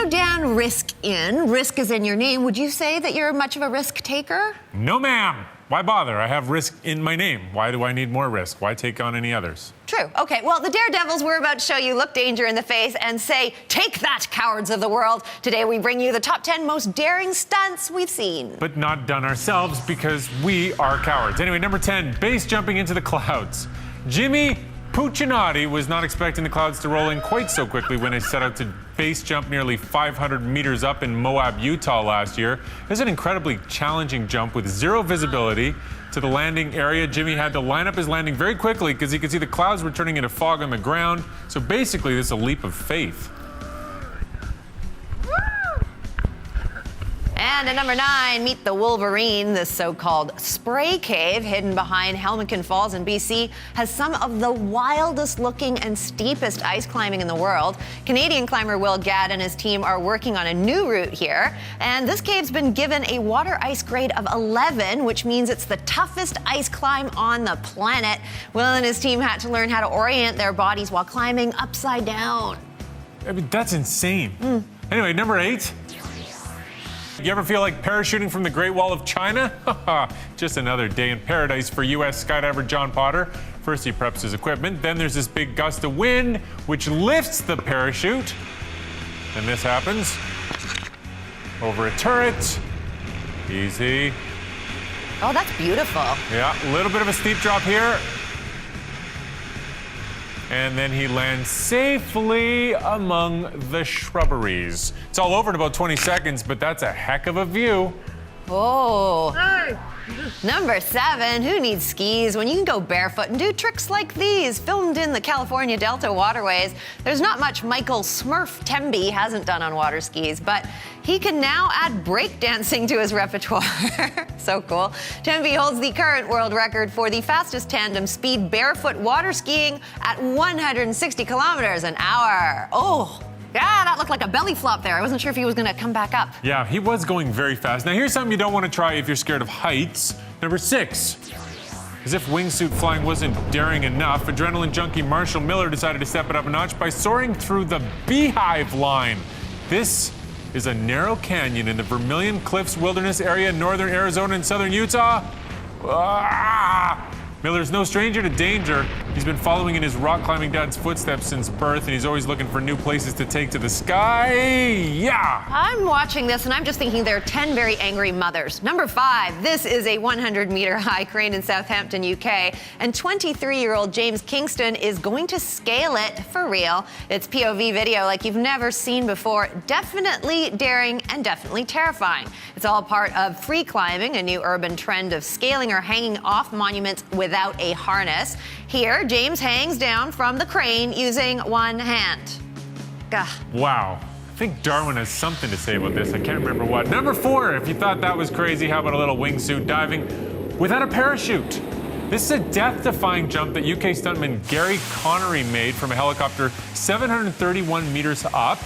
know, Dan, risk in. Risk is in your name. Would you say that you're much of a risk taker? No, ma'am. Why bother? I have risk in my name. Why do I need more risk? Why take on any others? True. Okay, well, the daredevils we're about to show you look danger in the face and say, take that, cowards of the world. Today we bring you the top 10 most daring stunts we've seen. But not done ourselves because we are cowards. Anyway, number 10, base jumping into the clouds. Jimmy Puccinati was not expecting the clouds to roll in quite so quickly when he set out to base jump nearly 500 meters up in Moab, Utah last year. It was an incredibly challenging jump with zero visibility to the landing area. Jimmy had to line up his landing very quickly because he could see the clouds were turning into fog on the ground. So basically, this is a leap of faith. And at number 9, meet the Wolverine. This so-called spray cave hidden behind Helmcken Falls in BC has some of the wildest looking and steepest ice climbing in the world. Canadian climber Will Gadd and his team are working on a new route here. And this cave's been given a water ice grade of 11, which means it's the toughest ice climb on the planet. Will and his team had to learn how to orient their bodies while climbing upside down. I mean, that's insane. Anyway, number 8. You ever feel like parachuting from the Great Wall of China? Just another day in paradise for U.S. skydiver John Potter. First he preps his equipment, then there's this big gust of wind which lifts the parachute. And this happens. Over a turret. Easy. Oh, that's beautiful. Yeah, a little bit of a steep drop here. And then he lands safely among the shrubberies. It's all over in about 20 seconds, but that's a heck of a view. Oh. Hey. Number 7, who needs skis when you can go barefoot and do tricks like these? Filmed in the California Delta waterways, there's not much Michael Smurf Temby hasn't done on water skis, but he can now add breakdancing to his repertoire. So cool. Temby holds the current world record for the fastest tandem speed barefoot water skiing at 160 kilometers an hour. Oh. Yeah, that looked like a belly flop there. I wasn't sure if he was going to come back up. Yeah, he was going very fast. Now, here's something you don't want to try if you're scared of heights. Number 6. As if wingsuit flying wasn't daring enough, adrenaline junkie Marshall Miller decided to step it up a notch by soaring through the Beehive Line. This is a narrow canyon in the Vermilion Cliffs Wilderness area in northern Arizona and southern Utah. Miller's no stranger to danger. He's been following in his rock climbing dad's footsteps since birth, and he's always looking for new places to take to the sky. Yeah! I'm watching this, and I'm just thinking there are 10 very angry mothers. Number 5, this is a 100-meter high crane in Southampton, UK, and 23-year-old James Kingston is going to scale it for real. It's POV video like you've never seen before. Definitely daring and definitely terrifying. It's all part of free climbing, a new urban trend of scaling or hanging off monuments without a harness. Here, James hangs down from the crane using one hand. Gah. Wow. I think Darwin has something to say about this. I can't remember what. Number 4, if you thought that was crazy, how about a little wingsuit diving without a parachute? This is a death-defying jump that UK stuntman Gary Connery made from a helicopter 731 meters up.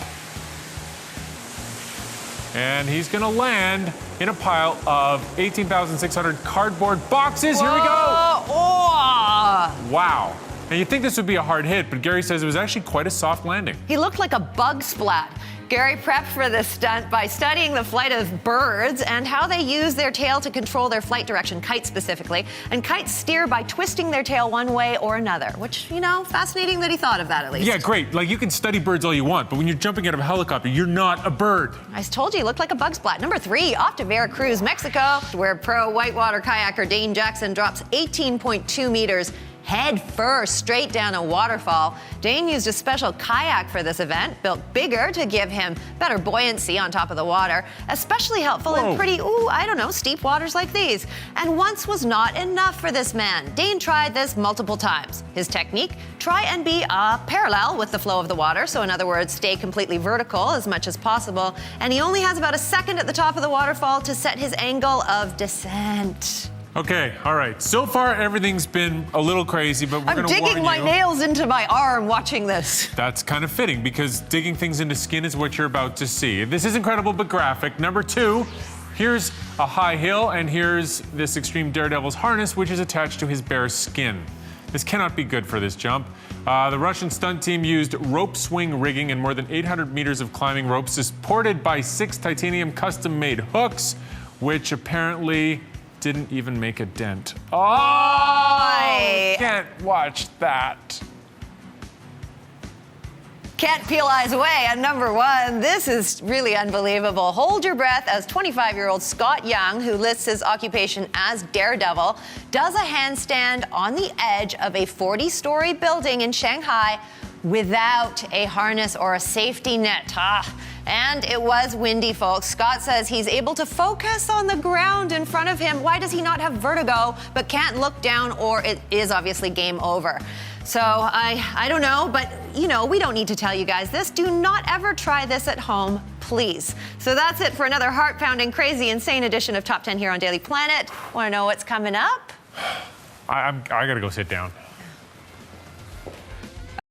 And he's going to land in a pile of 18,600 cardboard boxes. Here we go. Oh. Wow. Now, you'd think this would be a hard hit, but Gary says it was actually quite a soft landing. He looked like a bug splat. Gary prepped for this stunt by studying the flight of birds and how they use their tail to control their flight direction, kites specifically. And kites steer by twisting their tail one way or another, which, you know, fascinating that he thought of that at least. Yeah, great. Like, you can study birds all you want, but when you're jumping out of a helicopter, you're not a bird. I told you, he looked like a bug splat. Number 3, off to Veracruz, Mexico, where pro whitewater kayaker Dane Jackson drops 18.2 meters head first straight down a waterfall. Dane used a special kayak for this event, built bigger to give him better buoyancy on top of the water, especially helpful in pretty, steep waters like these. And once was not enough for this man. Dane tried this multiple times. His technique, try and be parallel with the flow of the water, so in other words, stay completely vertical as much as possible. And he only has about a second at the top of the waterfall to set his angle of descent. Okay, all right. So far, everything's been a little crazy, but we're going to warn you. I'm digging my nails into my arm watching this. That's kind of fitting, because digging things into skin is what you're about to see. This is incredible but graphic. Number 2, here's a high hill, and here's this extreme daredevil's harness, which is attached to his bare skin. This cannot be good for this jump. The Russian stunt team used rope swing rigging and more than 800 meters of climbing ropes supported by 6 titanium custom-made hooks, which apparently didn't even make a dent. Oh, can't watch that. Can't peel eyes away at number 1. This is really unbelievable. Hold your breath as 25-year-old Scott Young, who lists his occupation as Daredevil, does a handstand on the edge of a 40-story building in Shanghai without a harness or a safety net. And it was windy, folks. Scott says he's able to focus on the ground in front of him. Why does he not have vertigo but can't look down, or it is obviously game over? So I don't know, but you know, we don't need to tell you guys this. Do not ever try this at home, please. So that's it for another heart-pounding, crazy, insane edition of Top 10 here on Daily Planet. Want to know what's coming up? I gotta go sit down.